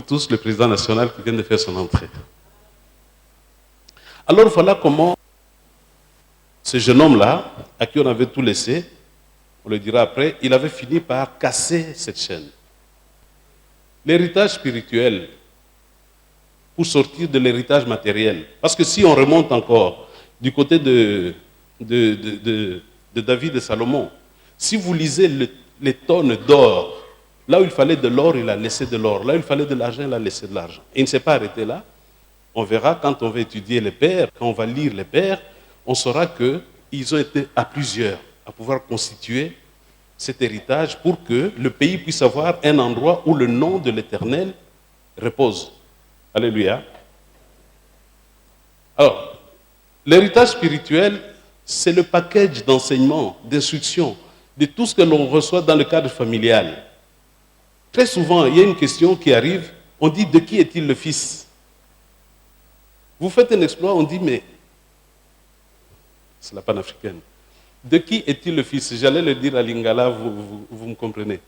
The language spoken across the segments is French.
tous le président national qui vient de faire son entrée. Alors voilà comment ce jeune homme-là, à qui on avait tout laissé, on le dira après, il avait fini par casser cette chaîne. L'héritage spirituel, pour sortir de l'héritage matériel. Parce que si on remonte encore du côté de David et Salomon, si vous lisez les tonnes d'or, là où il fallait de l'or, il a laissé de l'or. Là où il fallait de l'argent, il a laissé de l'argent. Et il ne s'est pas arrêté là. On verra quand on va étudier les pères, quand on va lire les pères, on saura qu'ils ont été à plusieurs à pouvoir constituer cet héritage pour que le pays puisse avoir un endroit où le nom de l'Éternel repose. Alléluia. Alors, l'héritage spirituel, c'est le package d'enseignements, d'instructions, de tout ce que l'on reçoit dans le cadre familial. Très souvent, il y a une question qui arrive, on dit de qui est-il le fils? Vous faites un exploit, on dit mais, c'est la panafricaine, de qui est-il le fils? J'allais le dire à Lingala, vous me comprenez.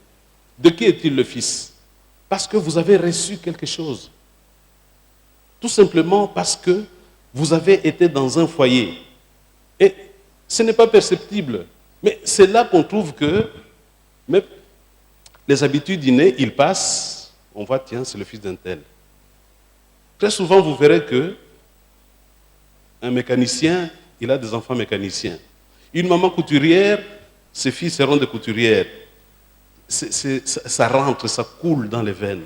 De qui est-il le fils? Parce que vous avez reçu quelque chose. Tout simplement parce que vous avez été dans un foyer. Et ce n'est pas perceptible. Mais c'est là qu'on trouve que même les habitudes innées, ils passent, on voit, tiens, c'est le fils d'un tel. Très souvent, vous verrez que un mécanicien, il a des enfants mécaniciens. Une maman couturière, ses filles seront des couturières. Ça rentre, ça coule dans les veines.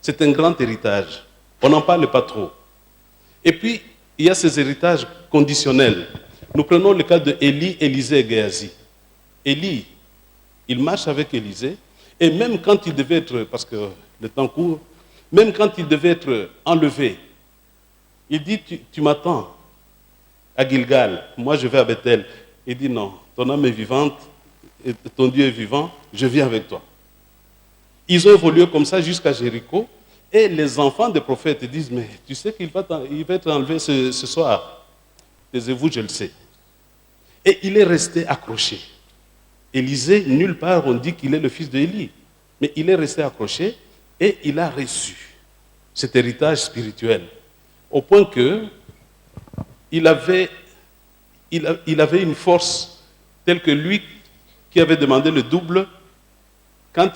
C'est un grand héritage. On n'en parle pas trop. Et puis, il y a ces héritages conditionnels. Nous prenons le cas de Élie, Élisée et Géasi. Élie, il marche avec Élisée, et même quand il devait être, parce que le temps court, même quand il devait être enlevé, il dit, tu m'attends à Gilgal, moi je vais à Bethel. Il dit, non, ton âme est vivante, et ton Dieu est vivant, je viens avec toi. Ils ont évolué comme ça jusqu'à Jéricho, et les enfants des prophètes disent, mais tu sais qu'il va être enlevé ce soir. Taisez-vous, je le sais. Et il est resté accroché. Élisée, nulle part on dit qu'il est le fils d'Élie, mais il est resté accroché et il a reçu cet héritage spirituel, au point que il avait une force telle que lui qui avait demandé le double, quand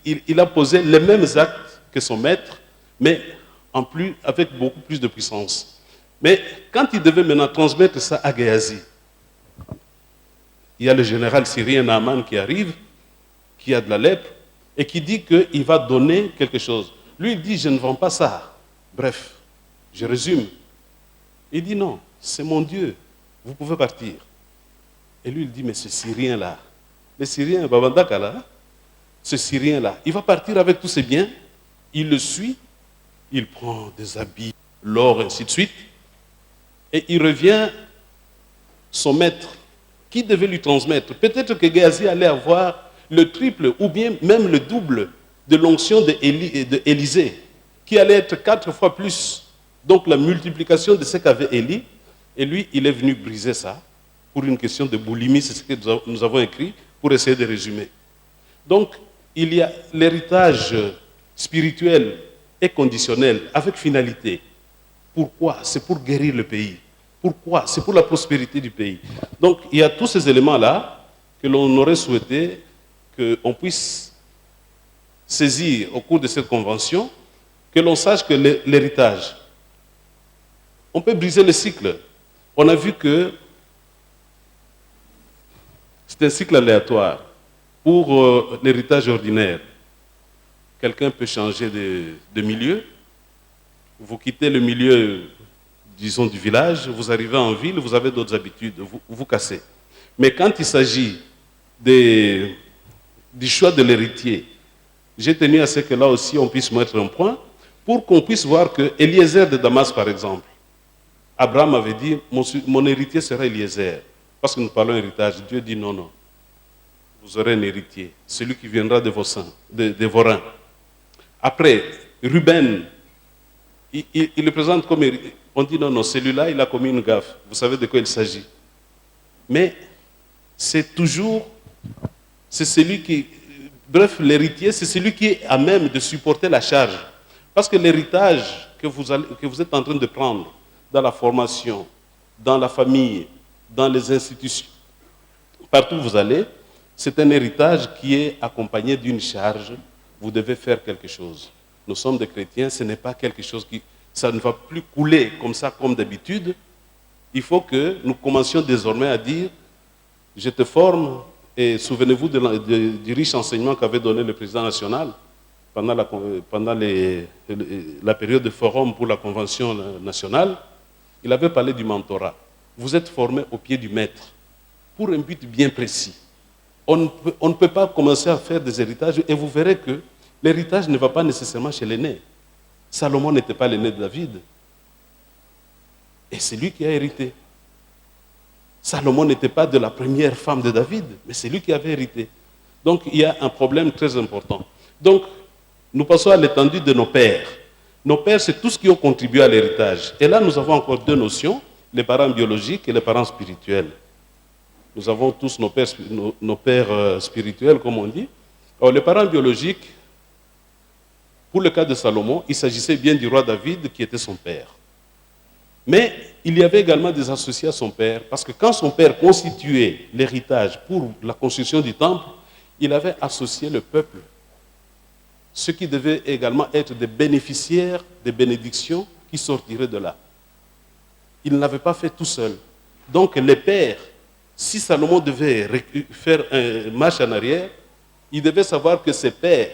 il a posé les mêmes actes que son maître, mais avec beaucoup plus de puissance. Mais quand il devait maintenant transmettre ça à Géasi, il y a le général syrien Naaman qui arrive, qui a de la lèpre, et qui dit qu'il va donner quelque chose. Lui, il dit, je ne vends pas ça. Bref, je résume. Il dit, non, c'est mon Dieu, vous pouvez partir. Et lui, il dit, mais ce Syrien-là, le Syrien, Babandakala, ce Syrien-là, il va partir avec tous ses biens, il le suit, il prend des habits, l'or, ainsi de suite, et il revient, son maître, qui devait lui transmettre. Peut-être que Géasi allait avoir le triple ou bien même le double de l'onction d'Élisée, qui allait être 4 fois plus. Donc la multiplication de ce qu'avait Élie, et lui, il est venu briser ça pour une question de boulimie, c'est ce que nous avons écrit pour essayer de résumer. Donc, il y a l'héritage spirituel et conditionnel avec finalité. Pourquoi? C'est pour guérir le pays. Pourquoi? C'est pour la prospérité du pays. Donc, il y a tous ces éléments-là que l'on aurait souhaité qu'on puisse saisir au cours de cette convention, que l'on sache que l'héritage, on peut briser le cycle. On a vu que c'est un cycle aléatoire pour l'héritage ordinaire. Quelqu'un peut changer de milieu. Vous quittez le milieu, disons, du village, vous arrivez en ville, vous avez d'autres habitudes, vous cassez. Mais quand il s'agit du choix de l'héritier, j'ai tenu à ce que là aussi on puisse mettre un point pour qu'on puisse voir que Eliezer de Damas, par exemple, Abraham avait dit, mon héritier sera Eliezer. Parce que nous parlons héritage, Dieu dit non, non. Vous aurez un héritier, celui qui viendra de vos seins, de vos reins. Après, Ruben, il le présente comme héritier. On dit non, non, celui-là, il a commis une gaffe. Vous savez de quoi il s'agit. Mais c'est toujours, c'est celui qui, bref, l'héritier, c'est celui qui est à même de supporter la charge. Parce que l'héritage que vous êtes en train de prendre dans la formation, dans la famille, dans les institutions, partout où vous allez, c'est un héritage qui est accompagné d'une charge. Vous devez faire quelque chose. Nous sommes des chrétiens, ce n'est pas quelque chose qui... Ça ne va plus couler comme ça, comme d'habitude. Il faut que nous commencions désormais à dire, je te forme, et souvenez-vous du riche enseignement qu'avait donné le président national pendant la période de forum pour la convention nationale. Il avait parlé du mentorat. Vous êtes formé au pied du maître pour un but bien précis. On ne peut pas commencer à faire des héritages et vous verrez que l'héritage ne va pas nécessairement chez l'aîné. Salomon n'était pas l'aîné de David. Et c'est lui qui a hérité. Salomon n'était pas de la première femme de David, mais c'est lui qui avait hérité. Donc il y a un problème très important. Donc nous passons à l'étendue de nos pères. Nos pères, c'est tout ce qui ont contribué à l'héritage. Et là, nous avons encore deux notions, les parents biologiques et les parents spirituels. Nous avons tous nos pères spirituels, comme on dit. Alors, les parents biologiques, pour le cas de Salomon, il s'agissait bien du roi David qui était son père. Mais il y avait également des associés à son père, parce que quand son père constituait l'héritage pour la construction du temple, il avait associé le peuple, ceux qui devaient également être des bénéficiaires des bénédictions qui sortiraient de là. Il ne l'avait pas fait tout seul. Donc les pères, si Salomon devait faire une marche en arrière, il devait savoir que ses pères,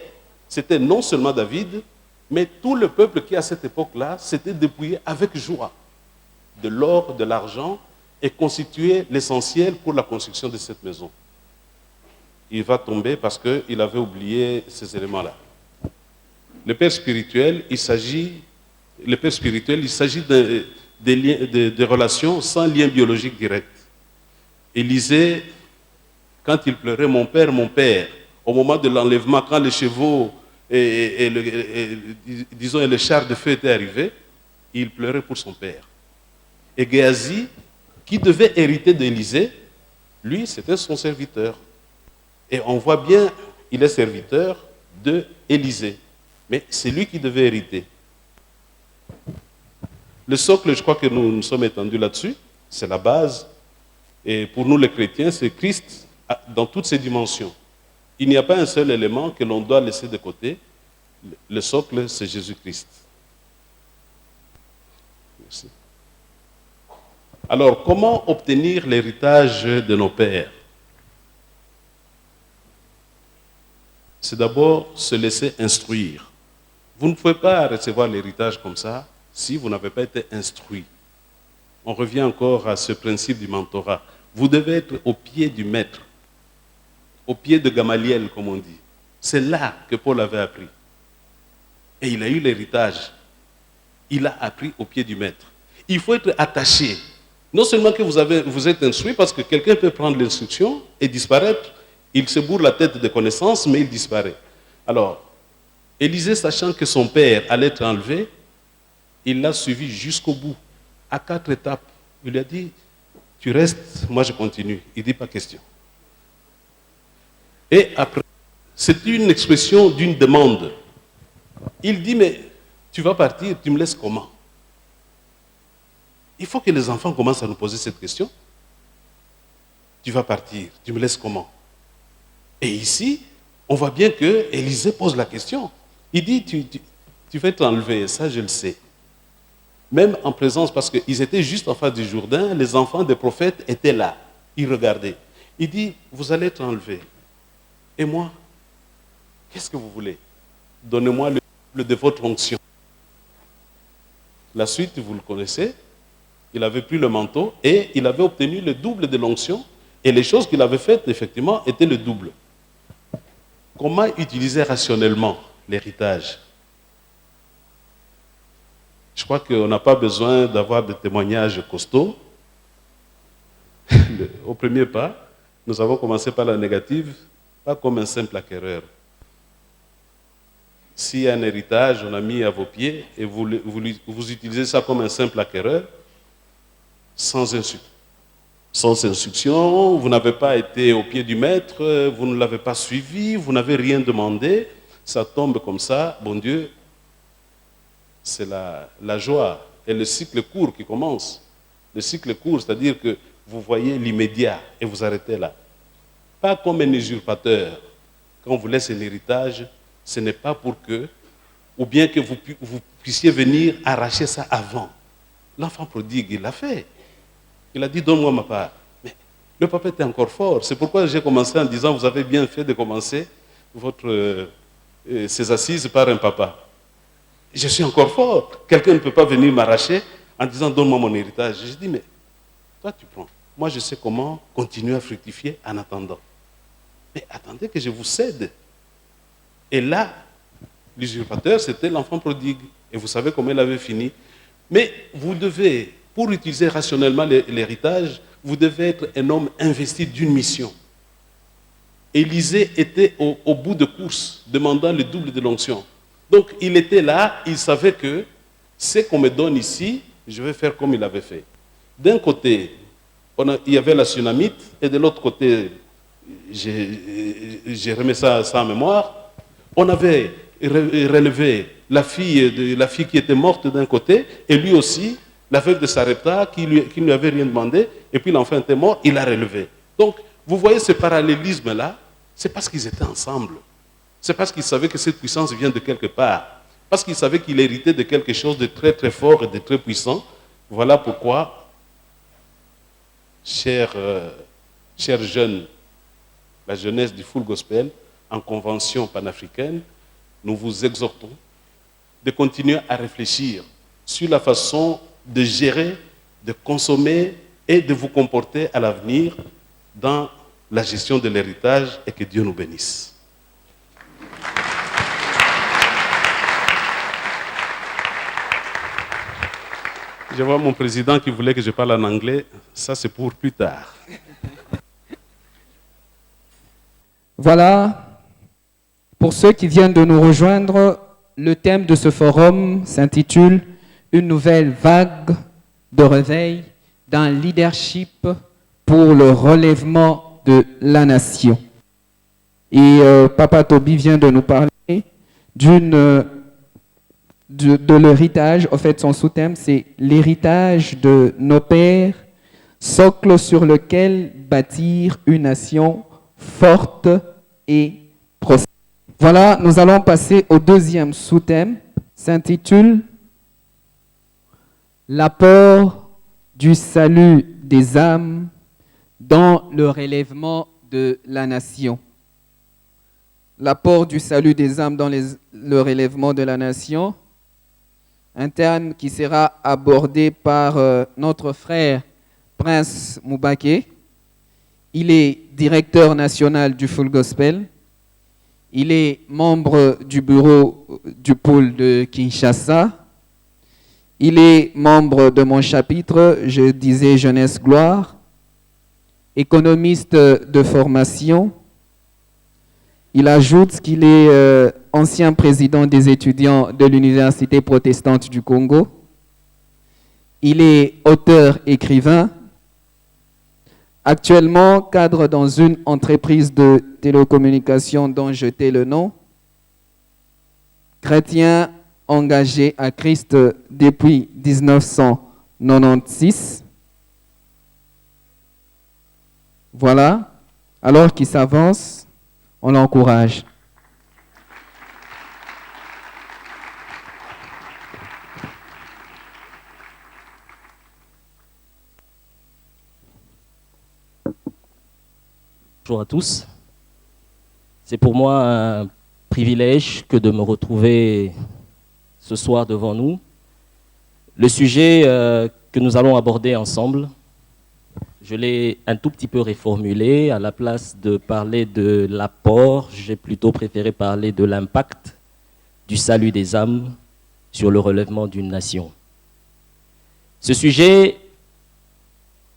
c'était non seulement David, mais tout le peuple qui à cette époque-là s'était dépouillé avec joie de l'or, de l'argent, et constituait l'essentiel pour la construction de cette maison. Il va tomber parce qu'il avait oublié ces éléments-là. Le père spirituel, il s'agit de relations sans lien biologique direct. Élisée, quand il pleurait, mon père, au moment de l'enlèvement, quand les chevaux et le char de feu étaient arrivés, il pleurait pour son père. Et Géasi, qui devait hériter d'Élisée, lui, c'était son serviteur. Et on voit bien, il est serviteur d'Élisée. Mais c'est lui qui devait hériter. Le socle, je crois que nous sommes étendus là-dessus, c'est la base. Et pour nous les chrétiens, c'est Christ dans toutes ses dimensions. Il n'y a pas un seul élément que l'on doit laisser de côté. Le socle, c'est Jésus-Christ. Merci. Alors, comment obtenir l'héritage de nos pères? C'est d'abord se laisser instruire. Vous ne pouvez pas recevoir l'héritage comme ça si vous n'avez pas été instruit. On revient encore à ce principe du mentorat. Vous devez être au pied du maître, au pied de Gamaliel, comme on dit. C'est là que Paul avait appris. Et il a eu l'héritage. Il a appris au pied du maître. Il faut être attaché. Non seulement que vous êtes instruit, parce que quelqu'un peut prendre l'instruction et disparaître. Il se bourre la tête de connaissances, mais il disparaît. Alors, Élisée, sachant que son père allait être enlevé, il l'a suivi jusqu'au bout, à 4 étapes. Il lui a dit, tu restes, moi je continue. Il ne dit pas question. Et après, c'est une expression d'une demande. Il dit, mais tu vas partir, tu me laisses comment? Il faut que les enfants commencent à nous poser cette question. Tu vas partir, tu me laisses comment? Et ici, on voit bien que Élisée pose la question. Il dit, tu vas être enlevé, ça je le sais. Même en présence, parce qu'ils étaient juste en face du Jourdain, les enfants des prophètes étaient là. Ils regardaient. Il dit, vous allez être enlevé. Et moi, qu'est-ce que vous voulez? Donnez-moi le double de votre onction. La suite, vous le connaissez. Il avait pris le manteau et il avait obtenu le double de l'onction. Et les choses qu'il avait faites, effectivement, étaient le double. Comment utiliser rationnellement l'héritage? Je crois qu'on n'a pas besoin d'avoir des témoignages costauds. Au premier pas, nous avons commencé par la négative, pas comme un simple acquéreur. S'il y a un héritage, on a mis à vos pieds et vous utilisez ça comme un simple acquéreur, sans instruction, vous n'avez pas été au pied du maître, vous ne l'avez pas suivi, vous n'avez rien demandé, ça tombe comme ça, bon Dieu, c'est la joie et le cycle court qui commence. Le cycle court, c'est-à-dire que vous voyez l'immédiat et vous arrêtez là. Pas comme un usurpateur. Quand on vous laisse un héritage, ce n'est pas pour que, ou bien que vous puissiez venir arracher ça avant. L'enfant prodigue, il l'a fait. Il a dit, donne-moi ma part. Mais le papa était encore fort. C'est pourquoi j'ai commencé en disant, vous avez bien fait de commencer ces assises par un papa. Je suis encore fort. Quelqu'un ne peut pas venir m'arracher en disant, donne-moi mon héritage. Je dis, mais toi tu prends. Moi je sais comment continuer à fructifier en attendant. Mais attendez que je vous cède. Et là, l'usurpateur, c'était l'enfant prodigue. Et vous savez comment il avait fini. Mais vous devez, pour utiliser rationnellement l'héritage, vous devez être un homme investi d'une mission. Élisée était au bout de course, demandant le double de l'onction. Donc il était là, il savait que ce qu'on me donne ici, je vais faire comme il avait fait. D'un côté, il y avait la Sunamite, et de l'autre côté, j'ai remis ça en mémoire, on avait relevé la fille qui était morte d'un côté, et lui aussi, la veuve de Sarepta, qui ne lui avait rien demandé, et puis l'enfant était mort, il l'a relevé. Donc, vous voyez ce parallélisme-là, c'est parce qu'ils étaient ensemble. C'est parce qu'ils savaient que cette puissance vient de quelque part. Parce qu'ils savaient qu'il héritait de quelque chose de très très fort et de très puissant. Voilà pourquoi, chers jeunes, la jeunesse du Full Gospel, en convention panafricaine, nous vous exhortons de continuer à réfléchir sur la façon de gérer, de consommer et de vous comporter à l'avenir dans la gestion de l'héritage, et que Dieu nous bénisse. Je vois mon président qui voulait que je parle en anglais. Ça, c'est pour plus tard. Voilà, pour ceux qui viennent de nous rejoindre, le thème de ce forum s'intitule « Une nouvelle vague de réveil d'un leadership pour le relèvement de la nation ». Et Papa Toby vient de nous parler de l'héritage. En fait, son sous-thème, c'est « L'héritage de nos pères, socle sur lequel bâtir une nation forte et prospère ». Voilà, nous allons passer au deuxième sous-thème, s'intitule « L'apport du salut des âmes dans le relèvement de la nation ». L'apport du salut des âmes dans le relèvement de la nation, un terme qui sera abordé par notre frère Prince Moubaké. Il est directeur national du Full Gospel. Il est membre du bureau du pôle de Kinshasa. Il est membre de mon chapitre, je disais Jeunesse Gloire, économiste de formation. Il ajoute qu'il est ancien président des étudiants de l'Université protestante du Congo. Il est auteur-écrivain. Actuellement, cadre dans une entreprise de télécommunications dont je tais le nom. Chrétien engagé à Christ depuis 1996. Voilà. Alors qu'il s'avance, on l'encourage. Bonjour à tous. C'est pour moi un privilège que de me retrouver ce soir devant nous. Le sujet que nous allons aborder ensemble, je l'ai un tout petit peu réformulé. À la place de parler de l'apport, j'ai plutôt préféré parler de l'impact du salut des âmes sur le relèvement d'une nation. Ce sujet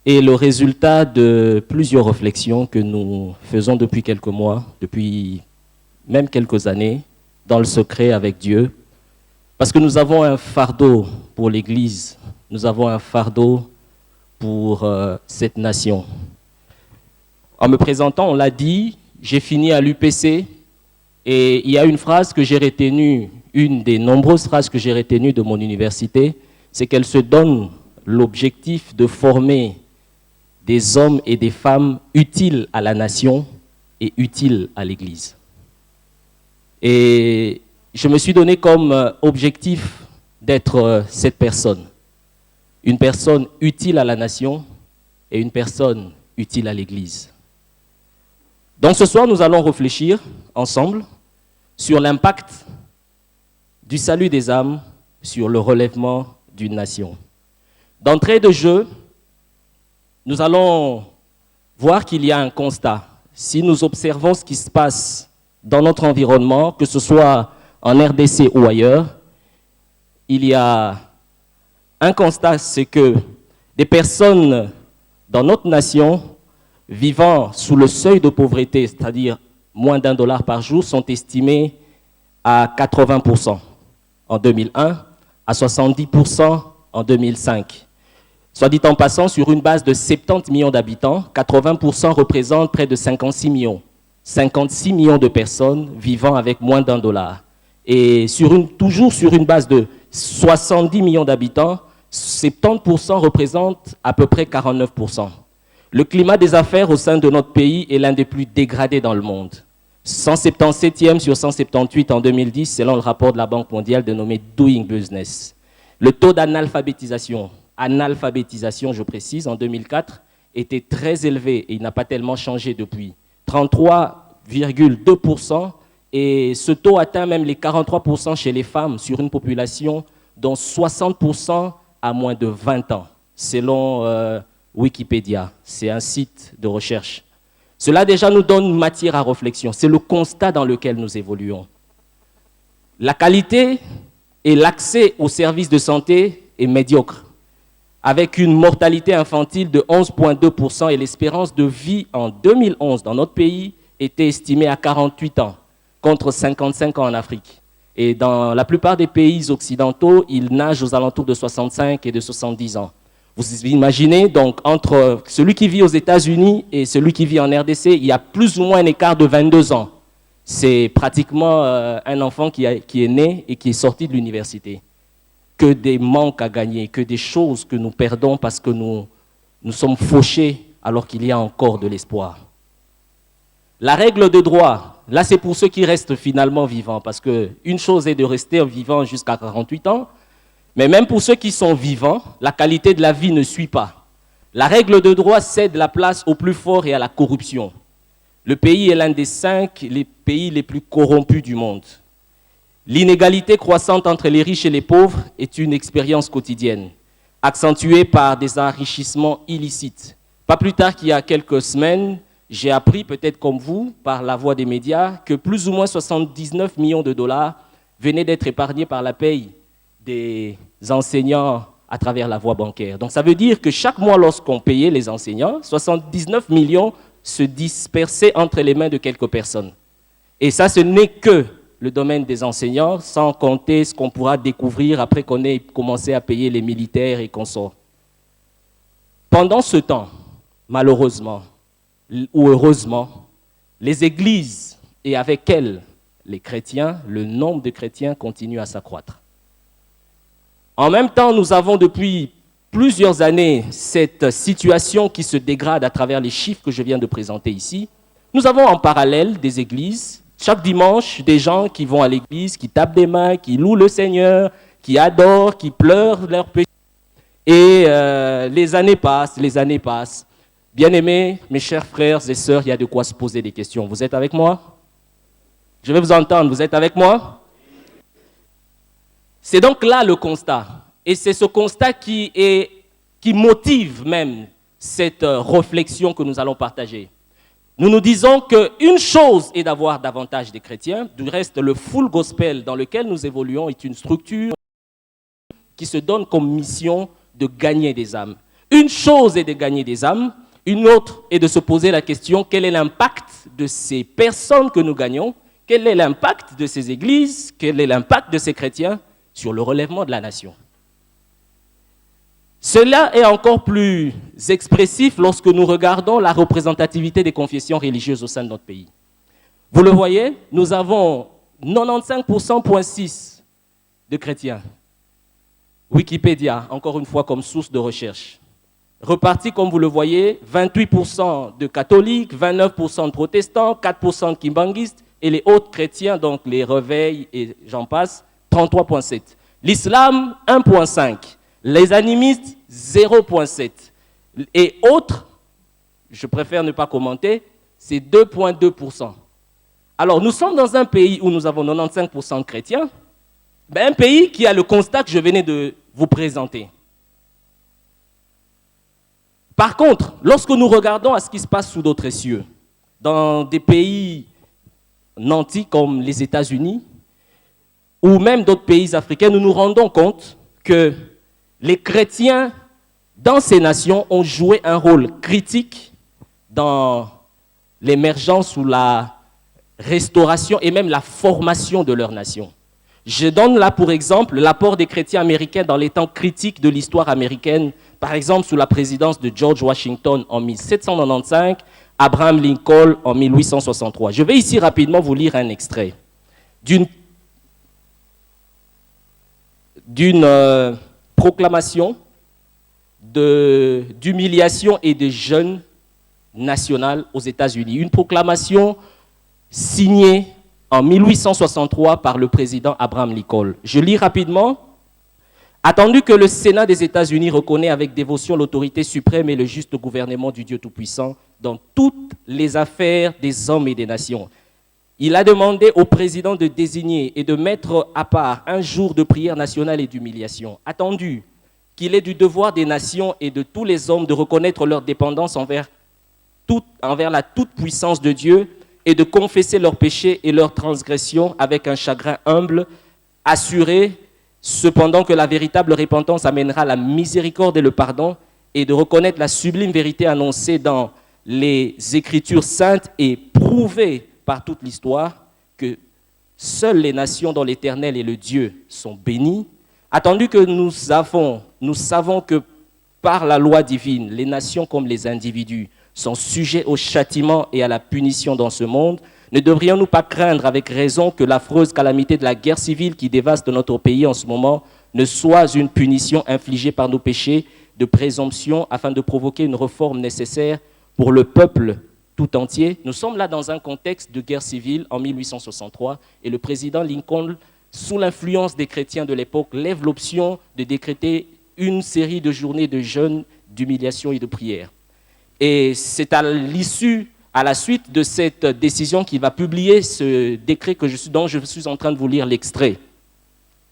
est le résultat de plusieurs réflexions que nous faisons depuis quelques mois, depuis même quelques années, dans le secret avec Dieu, parce que nous avons un fardeau pour l'Église, nous avons un fardeau pour cette nation. En me présentant, on l'a dit, j'ai fini à l'UPC et il y a une phrase que j'ai retenue une des nombreuses phrases que j'ai retenues de mon université, c'est qu'elle se donne l'objectif de former des hommes et des femmes utiles à la nation et utiles à l'Église. Et je me suis donné comme objectif d'être cette personne. Une personne utile à la nation et une personne utile à l'Église. Donc ce soir, nous allons réfléchir ensemble sur l'impact du salut des âmes sur le relèvement d'une nation. D'entrée de jeu, nous allons voir qu'il y a un constat. Si nous observons ce qui se passe dans notre environnement, que ce soit en RDC ou ailleurs, il y a un constat, c'est que des personnes dans notre nation vivant sous le seuil de pauvreté, c'est-à-dire moins d'$1 par jour, sont estimées à 80% en 2001, à 70% en 2005. Soit dit en passant, sur une base de 70 millions d'habitants, 80% représentent près de 56 millions. 56 millions de personnes vivant avec moins d'$1. Et toujours sur une base de 70 millions d'habitants, 70% représentent à peu près 49%. Le climat des affaires au sein de notre pays est l'un des plus dégradés dans le monde. 177e sur 178 en 2010, selon le rapport de la Banque mondiale dénommé Doing Business. Le taux d'analphabétisation, je précise, en 2004, était très élevé et il n'a pas tellement changé depuis. 33,2%, et ce taux atteint même les 43% chez les femmes sur une population dont 60% a moins de 20 ans, selon Wikipédia. C'est un site de recherche. Cela déjà nous donne matière à réflexion. C'est le constat dans lequel nous évoluons. La qualité et l'accès aux services de santé est médiocre, avec une mortalité infantile de 11,2% et l'espérance de vie en 2011 dans notre pays était estimée à 48 ans, contre 55 ans en Afrique. Et dans la plupart des pays occidentaux, ils nagent aux alentours de 65 et de 70 ans. Vous imaginez, donc, entre celui qui vit aux États-Unis et celui qui vit en RDC, il y a plus ou moins un écart de 22 ans. C'est pratiquement un enfant qui est né et qui est sorti de l'université. Que des manques à gagner, que des choses que nous perdons parce que nous sommes fauchés alors qu'il y a encore de l'espoir. La règle de droit, là c'est pour ceux qui restent finalement vivants, parce qu'une chose est de rester vivant jusqu'à 48 ans, mais même pour ceux qui sont vivants, la qualité de la vie ne suit pas. La règle de droit cède la place au plus fort et à la corruption. Le pays est l'un des 5 pays les plus corrompus du monde. L'inégalité croissante entre les riches et les pauvres est une expérience quotidienne, accentuée par des enrichissements illicites. Pas plus tard qu'il y a quelques semaines, j'ai appris, peut-être comme vous, par la voie des médias, que plus ou moins 79 millions de dollars venaient d'être épargnés par la paye des enseignants à travers la voie bancaire. Donc ça veut dire que chaque mois, lorsqu'on payait les enseignants, 79 millions se dispersaient entre les mains de quelques personnes. Et ça, ce n'est que le domaine des enseignants, sans compter ce qu'on pourra découvrir après qu'on ait commencé à payer les militaires et consorts. Pendant ce temps, malheureusement, ou heureusement, les églises et avec elles les chrétiens, le nombre de chrétiens continue à s'accroître. En même temps, nous avons depuis plusieurs années cette situation qui se dégrade à travers les chiffres que je viens de présenter ici. Nous avons en parallèle des églises, chaque dimanche, des gens qui vont à l'église, qui tapent des mains, qui louent le Seigneur, qui adorent, qui pleurent leurs péchés. Et les années passent. Bien-aimés, mes chers frères et sœurs, il y a de quoi se poser des questions. Vous êtes avec moi? Je vais vous entendre, vous êtes avec moi? C'est donc là le constat. Et c'est ce constat qui motive même cette réflexion que nous allons partager. Nous nous disons qu'une chose est d'avoir davantage de chrétiens. Du reste, le full gospel dans lequel nous évoluons est une structure qui se donne comme mission de gagner des âmes. Une chose est de gagner des âmes, une autre est de se poser la question, quel est l'impact de ces personnes que nous gagnons? Quel est l'impact de ces églises? Quel est l'impact de ces chrétiens sur le relèvement de la nation? Cela est encore plus expressif lorsque nous regardons la représentativité des confessions religieuses au sein de notre pays. Vous le voyez, nous avons 95,6% de chrétiens. Wikipédia, encore une fois comme source de recherche. Reparti, comme vous le voyez, 28% de catholiques, 29% de protestants, 4% de kimbanguistes, et les autres chrétiens, donc les réveils et j'en passe, 33,7. L'islam, 1,5. Les animistes, 0,7. Et autres, je préfère ne pas commenter, c'est 2,2%. Alors, nous sommes dans un pays où nous avons 95% de chrétiens, mais un pays qui a le constat que je venais de vous présenter. Par contre, lorsque nous regardons à ce qui se passe sous d'autres cieux, dans des pays nantis comme les États-Unis, ou même d'autres pays africains, nous nous rendons compte que les chrétiens dans ces nations ont joué un rôle critique dans l'émergence ou la restauration et même la formation de leur nation. Je donne là pour exemple l'apport des chrétiens américains dans les temps critiques de l'histoire américaine, par exemple sous la présidence de George Washington en 1795, Abraham Lincoln en 1863. Je vais ici rapidement vous lire un extrait d'une proclamation d'humiliation et de jeûne national aux États-Unis. Une proclamation signée en 1863 par le président Abraham Lincoln. Je lis rapidement. Attendu que le Sénat des États-Unis reconnaît avec dévotion l'autorité suprême et le juste gouvernement du Dieu Tout-Puissant dans toutes les affaires des hommes et des nations, il a demandé au président de désigner et de mettre à part un jour de prière nationale et d'humiliation. Attendu qu'il est du devoir des nations et de tous les hommes de reconnaître leur dépendance envers la toute-puissance de Dieu et de confesser leurs péchés et leurs transgressions avec un chagrin humble, assuré cependant que la véritable repentance amènera la miséricorde et le pardon, et de reconnaître la sublime vérité annoncée dans les Écritures saintes et prouvée par toute l'histoire, que seules les nations dont l'Éternel et le Dieu sont bénis, attendu que nous savons que par la loi divine, les nations comme les individus sont sujets au châtiment et à la punition dans ce monde, ne devrions-nous pas craindre avec raison que l'affreuse calamité de la guerre civile qui dévaste notre pays en ce moment ne soit une punition infligée par nos péchés de présomption afin de provoquer une réforme nécessaire pour le peuple tout entier? Nous sommes là dans un contexte de guerre civile en 1863 et le président Lincoln, sous l'influence des chrétiens de l'époque, lève l'option de décréter une série de journées de jeûne, d'humiliation et de prière. Et c'est à la suite de cette décision qu'il va publier ce décret dont je suis en train de vous lire l'extrait.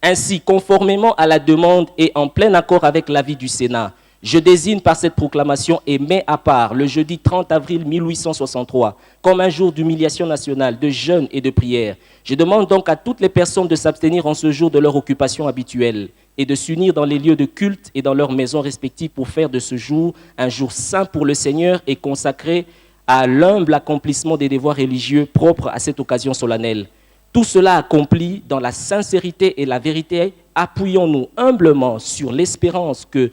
Ainsi, conformément à la demande et en plein accord avec l'avis du Sénat, je désigne par cette proclamation et mets à part le jeudi 30 avril 1863 comme un jour d'humiliation nationale, de jeûne et de prière. Je demande donc à toutes les personnes de s'abstenir en ce jour de leur occupation habituelle et de s'unir dans les lieux de culte et dans leurs maisons respectives pour faire de ce jour un jour saint pour le Seigneur et consacré à l'humble accomplissement des devoirs religieux propres à cette occasion solennelle. Tout cela accompli dans la sincérité et la vérité, appuyons-nous humblement sur l'espérance que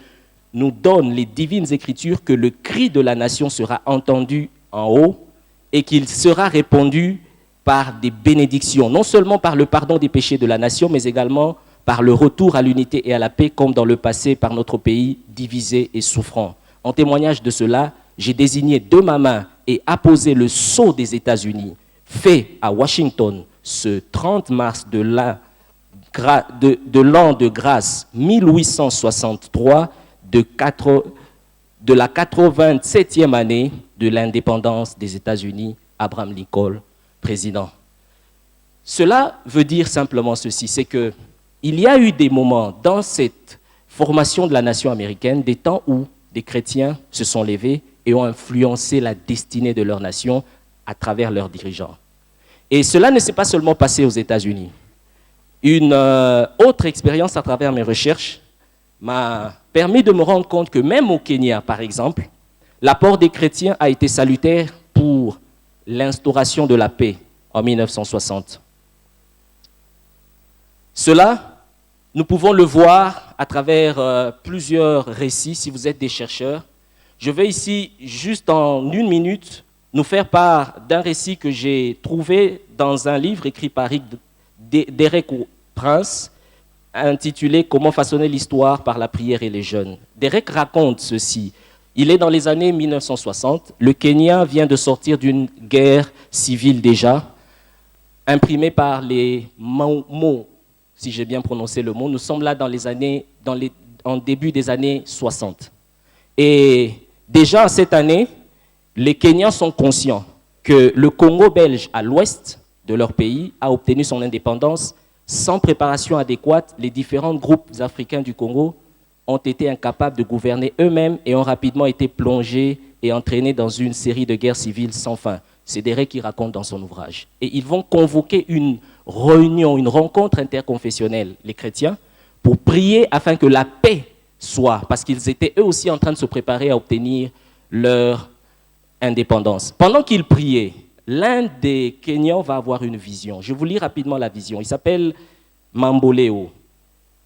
nous donnent les divines Écritures que le cri de la nation sera entendu en haut et qu'il sera répondu par des bénédictions, non seulement par le pardon des péchés de la nation, mais également par le retour à l'unité et à la paix, comme dans le passé par notre pays divisé et souffrant. En témoignage de cela, j'ai désigné de ma main et apposé le sceau des États-Unis, fait à Washington ce 30 mars de l'an de grâce 1863, de la 87e année de l'indépendance des États-Unis, Abraham Lincoln, président. Cela veut dire simplement ceci, c'est qu'il y a eu des moments dans cette formation de la nation américaine, des temps où des chrétiens se sont levés et ont influencé la destinée de leur nation à travers leurs dirigeants. Et cela ne s'est pas seulement passé aux États-Unis. Une autre expérience à travers mes recherches m'a permis de me rendre compte que même au Kenya, par exemple, l'apport des chrétiens a été salutaire pour l'instauration de la paix en 1960. Cela, nous pouvons le voir à travers plusieurs récits, si vous êtes des chercheurs. Je vais ici, juste en 1 minute, nous faire part d'un récit que j'ai trouvé dans un livre écrit par Derek Prince, intitulé « Comment façonner l'histoire par la prière et les jeunes ». Derek raconte ceci. Il est dans les années 1960. Le Kenya vient de sortir d'une guerre civile déjà, imprimée par les Mau, si j'ai bien prononcé le mot. Nous sommes là en début des années 60. Et déjà cette année, les Kenyans sont conscients que le Congo belge, à l'ouest de leur pays, a obtenu son indépendance sans préparation adéquate. Les différents groupes africains du Congo ont été incapables de gouverner eux-mêmes et ont rapidement été plongés et entraînés dans une série de guerres civiles sans fin. C'est Derek qui raconte dans son ouvrage. Et ils vont convoquer une réunion, une rencontre interconfessionnelle, les chrétiens, pour prier afin que la paix soit, parce qu'ils étaient eux aussi en train de se préparer à obtenir leur indépendance. Pendant qu'ils priaient, l'un des Kenyans va avoir une vision. Je vous lis rapidement la vision. Il s'appelle Mamboleo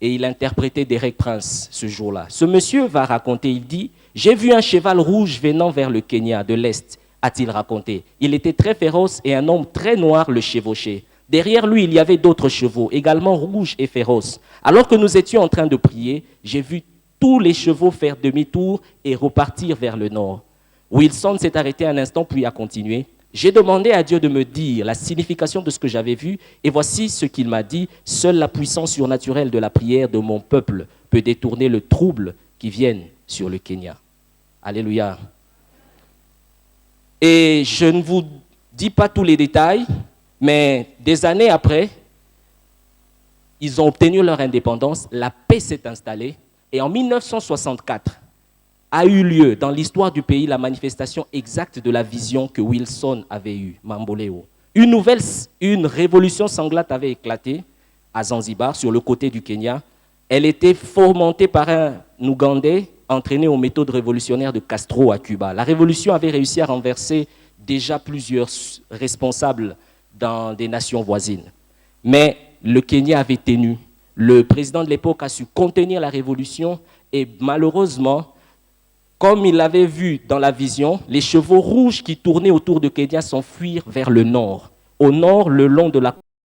et il interprétait Derek Prince ce jour-là. Ce monsieur va raconter, il dit « J'ai vu un cheval rouge venant vers le Kenya de l'Est », a-t-il raconté. Il était très féroce et un homme très noir le chevauchait. Derrière lui, il y avait d'autres chevaux, également rouges et féroces. Alors que nous étions en train de prier, j'ai vu tous les chevaux faire demi-tour et repartir vers le nord. Wilson s'est arrêté un instant puis a continué. J'ai demandé à Dieu de me dire la signification de ce que j'avais vu et voici ce qu'il m'a dit. Seule la puissance surnaturelle de la prière de mon peuple peut détourner le trouble qui vient sur le Kenya. Alléluia. Et je ne vous dis pas tous les détails, mais des années après, ils ont obtenu leur indépendance, la paix s'est installée et en 1964, a eu lieu dans l'histoire du pays la manifestation exacte de la vision que Wilson avait eue, Mamboleo. Une révolution sanglante avait éclaté à Zanzibar, sur le côté du Kenya. Elle était fomentée par un Ougandais entraîné aux méthodes révolutionnaires de Castro à Cuba. La révolution avait réussi à renverser déjà plusieurs responsables dans des nations voisines. Mais le Kenya avait tenu. Le président de l'époque a su contenir la révolution et malheureusement, comme il l'avait vu dans la vision, les chevaux rouges qui tournaient autour de Kenya s'enfuirent vers le nord. Au nord, le long de la